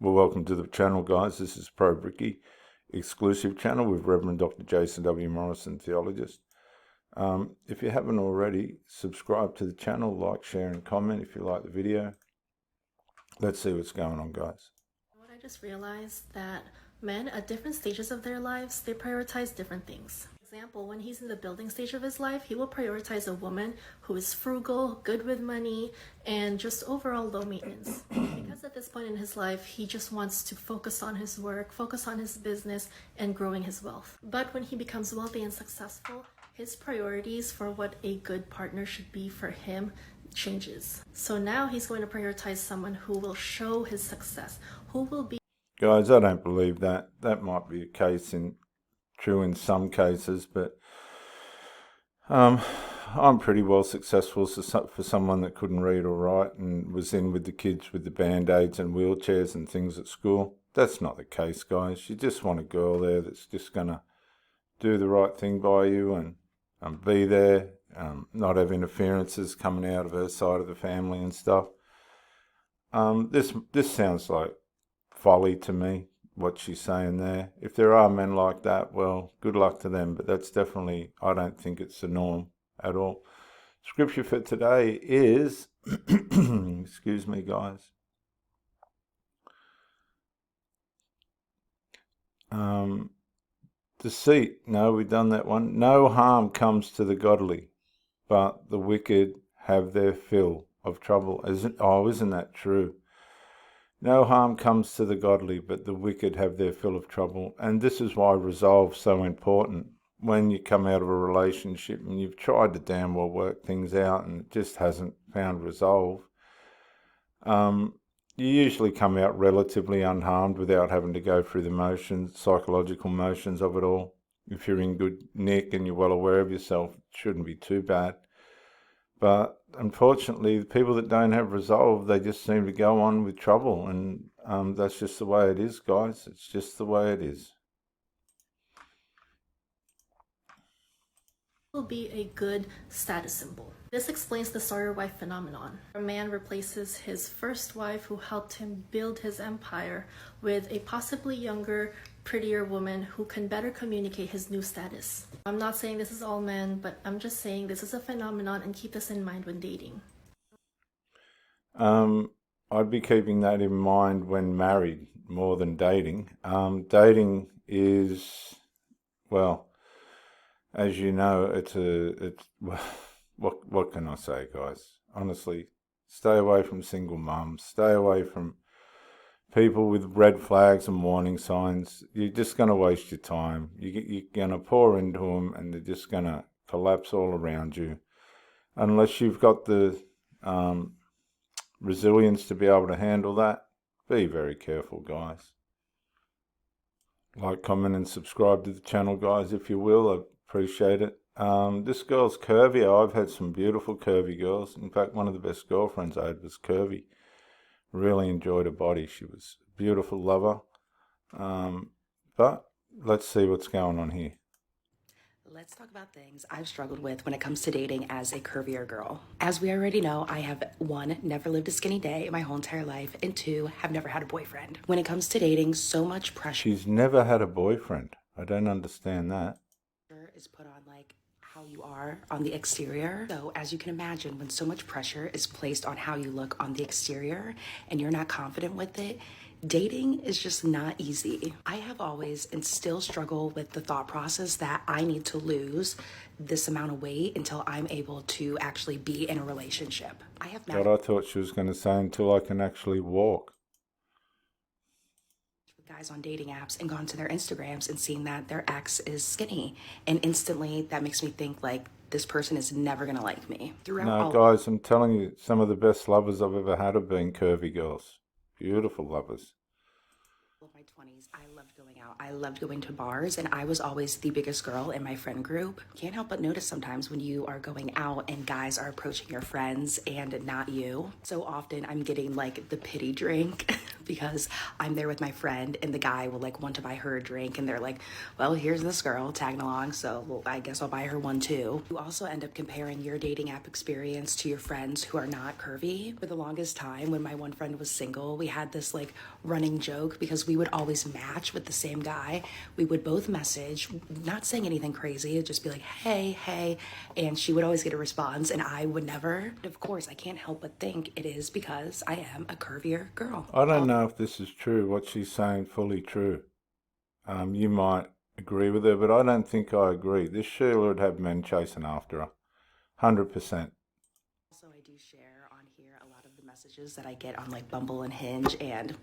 Well, welcome to the channel, guys. This is Pro Bricky, exclusive channel with Reverend Dr. Jason W. Morrison, theologist. If you haven't already, subscribe to the channel, like, share, and comment if you like the video. Let's see what's going on, guys. What I just realized that men at different stages of their lives, they prioritize different things. For example, when he's in the building stage of his life, he will prioritize a woman who is frugal, good with money, and just overall low maintenance. Because at this point in his life, he just wants to focus on his work, focus on his business, and growing his wealth. But when he becomes wealthy and successful, his priorities for what a good partner should be for him changes. So now he's going to prioritize someone who will show his success, who will be... Guys, I don't believe that. That might be a case true in some cases, but I'm pretty well successful for someone that couldn't read or write and was in with the kids with the band-aids and wheelchairs and things at school. That's not the case, guys. You just want a girl there that's just going to do the right thing by you and be there, not have interferences coming out of her side of the family and stuff. This sounds like folly to me, what she's saying there. If there are men like that, well, good luck to them, but that's definitely, I don't think it's the norm at all. Scripture for today is, excuse me, guys, deceit. No, we've done that one. No harm comes to the godly, but the wicked have their fill of trouble. Isn't that true? No harm comes to the godly, but the wicked have their fill of trouble. And this is why resolve's so important. When you come out of a relationship and you've tried to damn well work things out and it just hasn't found resolve, you usually come out relatively unharmed without having to go through the motions, psychological motions of it all. If you're in good nick and you're well aware of yourself, it shouldn't be too bad. But unfortunately, the people that don't have resolve, they just seem to go on with trouble. And that's just the way it is, guys. It's just the way it is. Will be a good status symbol. This explains the sorry wife phenomenon. A man replaces his first wife who helped him build his empire with a possibly younger, prettier woman who can better communicate his new status. I'm not saying this is all men, but I'm just saying this is a phenomenon and keep this in mind when dating. I'd be keeping that in mind when married more than dating. Dating is, well, as you know, what can I say, guys? Honestly, stay away from single mums. Stay away from people with red flags and warning signs. You're just going to waste your time. You're going to pour into them and they're just going to collapse all around you. Unless you've got the resilience to be able to handle that, be very careful, guys. Like, comment and subscribe to the channel, guys, if you will. I appreciate it. This girl's curvy. I've had some beautiful curvy girls. In fact, one of the best girlfriends I had was curvy. Really enjoyed her body. She was a beautiful lover. But let's see what's going on here. Let's talk about things I've struggled with when it comes to dating as a curvier girl. As we already know, I have 1, never lived a skinny day in my whole entire life, and 2, have never had a boyfriend. When it comes to dating, so much pressure. She's never had a boyfriend. I don't understand that. Is put on like how you are on the exterior. So as you can imagine, when so much pressure is placed on how you look on the exterior and you're not confident with it, dating is just not easy. I have always and still struggle with the thought process that I need to lose this amount of weight until I'm able to actually be in a relationship. I have What I thought she was going to say, until I can actually walk. Guys on dating apps and gone to their Instagrams and seen that their ex is skinny, and instantly that makes me think like this person is never gonna like me. No, guys, I'm telling you, some of the best lovers I've ever had have been curvy girls. Beautiful lovers. In my 20s, I loved going out. I loved going to bars, and I was always the biggest girl in my friend group. Can't help but notice sometimes when you are going out and guys are approaching your friends and not you. So often I'm getting like the pity drink because I'm there with my friend and the guy will like want to buy her a drink and they're like, well, here's this girl tagging along, so well, I guess I'll buy her one too. You also end up comparing your dating app experience to your friends who are not curvy. For the longest time, when my one friend was single, we had this like running joke because we would always match with the same guy. We would both message, not saying anything crazy, it'd just be like, hey, and she would always get a response and I would never. Of course, I can't help but think it is because I am a curvier girl. I don't know if this is true, what she's saying fully true. You might agree with her, but I don't think I agree. This Sheila would have men chasing after her. 100%. Also, I do share on here a lot of the messages that I get on like Bumble and Hinge, and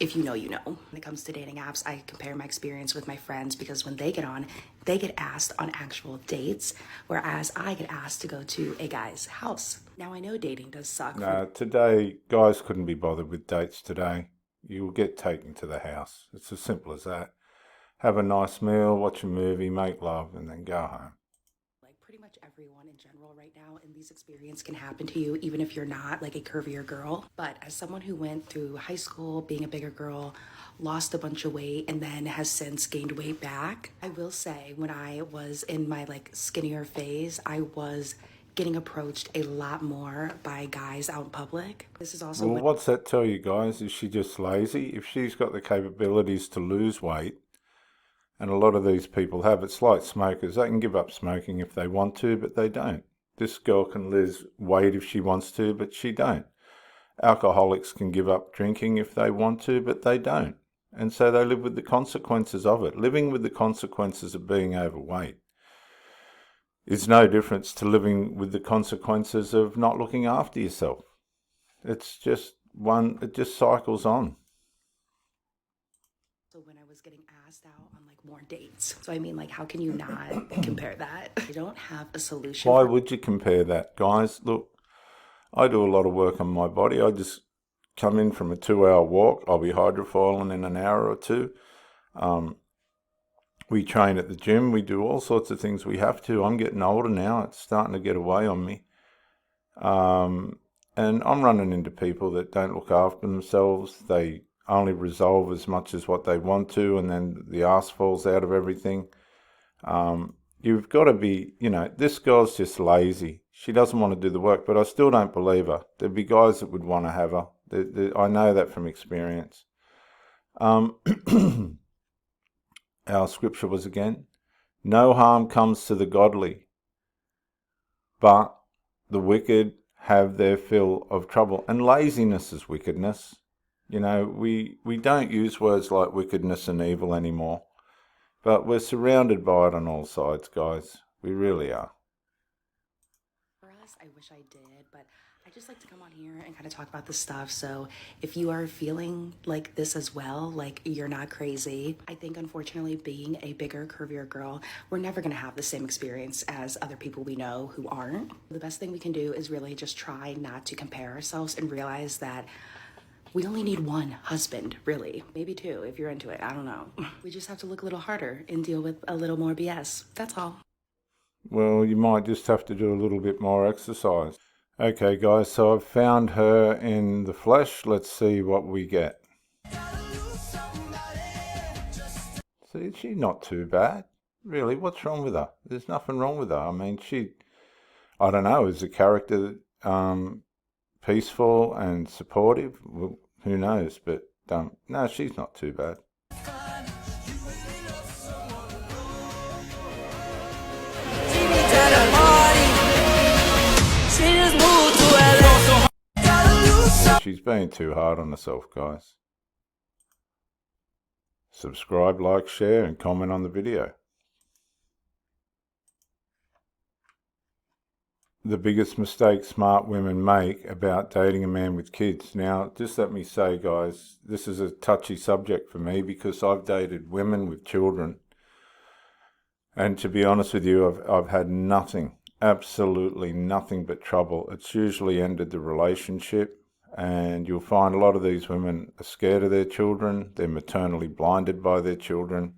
if you know, you know. When it comes to dating apps, I compare my experience with my friends because when they get on, they get asked on actual dates, whereas I get asked to go to a guy's house. Now, I know dating does suck. No, today, guys couldn't be bothered with dates today. You'll get taken to the house. It's as simple as that. Have a nice meal, watch a movie, make love, and then go home. Like pretty much everyone in general right now, and these experiences can happen to you even if you're not like a curvier girl. But as someone who went through high school being a bigger girl, lost a bunch of weight, and then has since gained weight back, I will say when I was in my like skinnier phase, I was getting approached a lot more by guys out in public. This is also Well, what's that tell you guys? Is she just lazy? If she's got the capabilities to lose weight, and a lot of these people have, it's like smokers. They can give up smoking if they want to, but they don't. This girl can lose weight if she wants to, but she don't. Alcoholics can give up drinking if they want to, but they don't. And so they live with the consequences of it. Living with the consequences of being overweight is no difference to living with the consequences of not looking after yourself. It's just it just cycles on. So when I was getting asked out on like more dates. So I mean, like, how can you not compare that? I don't have a solution. Why would you compare that, guys? Look, I do a lot of work on my body. I just come in from a 2-hour walk. I'll be hydrofoiling in an hour or two. We train at the gym. We do all sorts of things we have to. I'm getting older now. It's starting to get away on me. And I'm running into people that don't look after themselves. They only resolve as much as what they want to, and then the arse falls out of everything. You've got to be, this girl's just lazy. She doesn't want to do the work, but I still don't believe her. There'd be guys that would want to have her. I know that from experience. Our scripture was again, no harm comes to the godly, but the wicked have their fill of trouble. And laziness is wickedness. We don't use words like wickedness and evil anymore, but we're surrounded by it on all sides, guys. We really are. For us, I wish I did, but I just like to come on here and kind of talk about this stuff. So if you are feeling like this as well, like you're not crazy, I think unfortunately being a bigger, curvier girl, we're never going to have the same experience as other people we know who aren't. The best thing we can do is really just try not to compare ourselves and realize that we only need one husband, really. Maybe two, if you're into it. I don't know. We just have to look a little harder and deal with a little more BS. That's all. Well, you might just have to do a little bit more exercise. Okay, guys, so I've found her in the flesh. Let's see what we get. See, she's not too bad. Really, what's wrong with her? There's nothing wrong with her. I mean, I don't know, is the character peaceful and supportive? Well, who knows? But no, she's not too bad. She's being too hard on herself, guys. Subscribe, like, share, and comment on the video. The biggest mistake smart women make about dating a man with kids. Now, just let me say, guys, this is a touchy subject for me because I've dated women with children. And to be honest with you, I've had nothing, absolutely nothing but trouble. It's usually ended the relationship. And you'll find a lot of these women are scared of their children. They're maternally blinded by their children.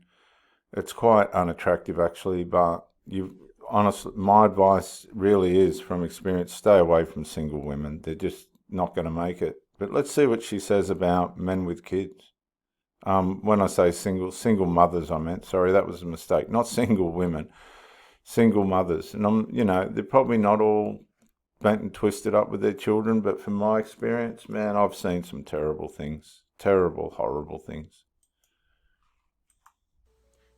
It's quite unattractive, actually, but honestly, my advice really is from experience, stay away from single women. They're just not going to make it. But let's see what she says about men with kids. When I say single mothers, I meant, sorry, that was a mistake. Not single women, single mothers. And they're probably not all bent and twisted up with their children, but from my experience, man, I've seen some terrible things. Terrible, horrible things.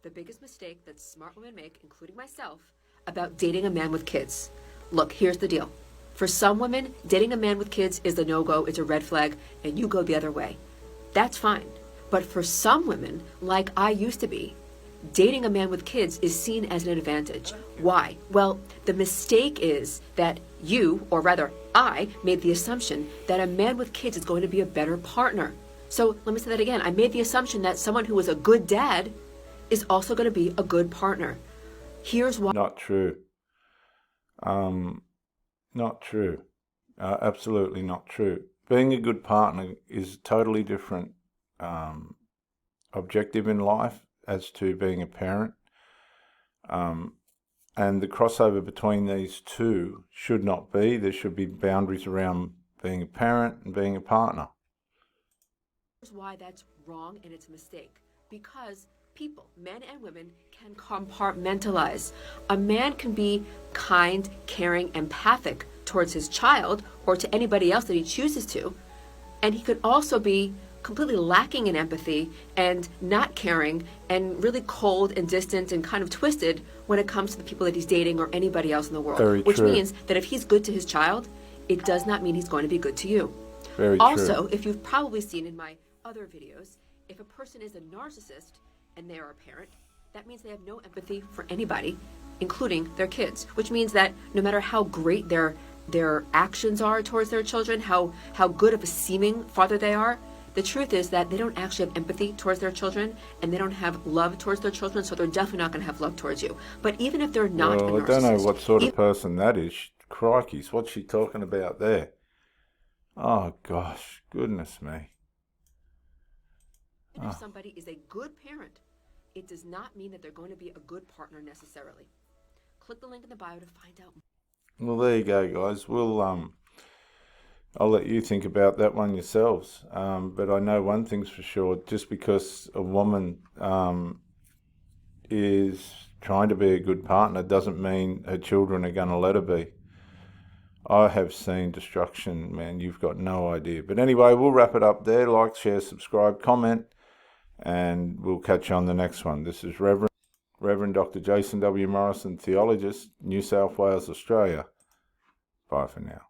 The biggest mistake that smart women make, including myself, about dating a man with kids. Look, here's the deal. For some women, dating a man with kids is a no-go, it's a red flag, and you go the other way. That's fine. But for some women, like I used to be, dating a man with kids is seen as an advantage. Why? Well, the mistake is that you, or rather I, made the assumption that a man with kids is going to be a better partner. So let me say that again. I made the assumption that someone who is a good dad is also going to be a good partner. Here's why. Not true. Not true. Absolutely not true. Being a good partner is a totally different objective in life as to being a parent. And the crossover between these two should not be. There should be boundaries around being a parent and being a partner. Here's why that's wrong and it's a mistake. Because people, men and women, can compartmentalize. A man can be kind, caring, empathic towards his child or to anybody else that he chooses to. And he could also be completely lacking in empathy and not caring and really cold and distant and kind of twisted when it comes to the people that he's dating or anybody else in the world. Very Which true. means that if he's good to his child, it does not mean he's going to be good to you. Very Also, true. if you've probably seen in my other videos, if a person is a narcissist and they are a parent, that means they have no empathy for anybody, including their kids, which means that no matter how great their actions are towards their children, how good of a seeming father they are, the truth is that they don't actually have empathy towards their children and they don't have love towards their children, so they're definitely not going to have love towards you. But even if they're not a narcissist... I don't know what sort of person that is. Crikeys, what's she talking about there? Oh, gosh, goodness me. Even if somebody is a good parent, it does not mean that they're going to be a good partner necessarily. Click the link in the bio to find out more. Well, there you go, guys. I'll let you think about that one yourselves. But I know one thing's for sure. Just because a woman is trying to be a good partner doesn't mean her children are going to let her be. I have seen destruction, man. You've got no idea. But anyway, we'll wrap it up there. Like, share, subscribe, comment, and we'll catch you on the next one. This is Reverend Dr. Jason W. Morrison, theologist, New South Wales, Australia. Bye for now.